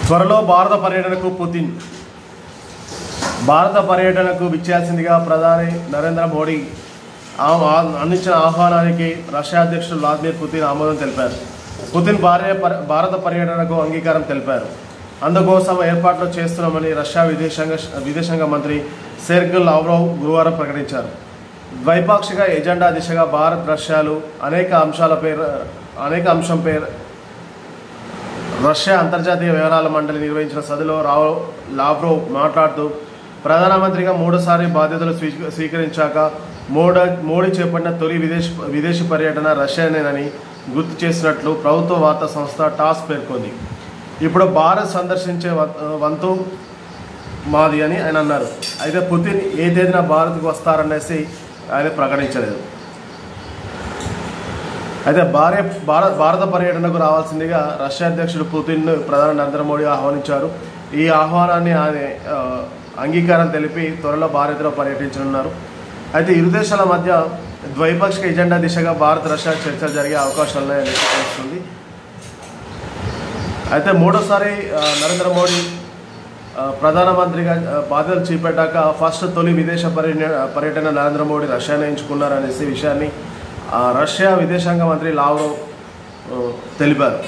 త్వరలో భారత పర్యటనకు పుతిన్. భారత పర్యటనకు విచ్చేయాల్సిందిగా ప్రధాని నరేంద్ర మోడీ అందించిన ఆహ్వానానికి రష్యా అధ్యక్షుడు వ్లాదిమిర్ పుతిన్ ఆమోదం తెలిపారు. పుతిన్ భారత పర్యటనకు అంగీకారం తెలిపారు. అందుకోసం ఏర్పాట్లు చేస్తున్నామని రష్యా విదేశాంగ మంత్రి సెర్గీ లావ్రోవ్ గురువారం ప్రకటించారు. ద్వైపాక్షిక ఎజెండా దిశగా భారత్ రష్యాలు అనేక అంశంపై రష్యా అంతర్జాతీయ వ్యవహారాల మండలి నిర్వహించిన సభలో లావ్రోవ్ మాట్లాడుతూ, ప్రధానమంత్రిగా మూడోసారి బాధ్యతలు స్వీకరించాక మోడీ చేపట్టిన తొలి విదేశీ పర్యటన రష్యానేనని గుర్తు చేసినట్లు ప్రభుత్వ వార్తా సంస్థ టాస్ పేర్కొంది. ఇప్పుడు భారత్ సందర్శించే వంతు మాది అని ఆయన అన్నారు. అయితే పుతిన్ ఏ తేదీన భారత్కు వస్తారనేసి ఆయన ప్రకటించలేదు. అయితే భారత పర్యటనకు రావాల్సిందిగా రష్యా అధ్యక్షుడు పుతిన్ ప్రధాని నరేంద్ర మోడీ ఆహ్వానించారు. ఈ ఆహ్వానాన్ని ఆయన అంగీకారం తెలిపి త్వరలో భారత్లో పర్యటించనున్నారు. అయితే ఇరు దేశాల మధ్య ద్వైపాక్షిక ఎజెండా దిశగా భారత్ రష్యా చర్చలు జరిగే అవకాశాలను తెలుస్తుంది. అయితే మూడోసారి నరేంద్ర మోడీ ప్రధానమంత్రిగా బాధ్యతలు చేపట్టాక తొలి విదేశ పర్యటన నరేంద్ర మోడీ రష్యాను ఎంచుకున్నారనేసి విషయాన్ని రష్యా విదేశాంగ మంత్రి లావ్రోవ్ తెలిపారు.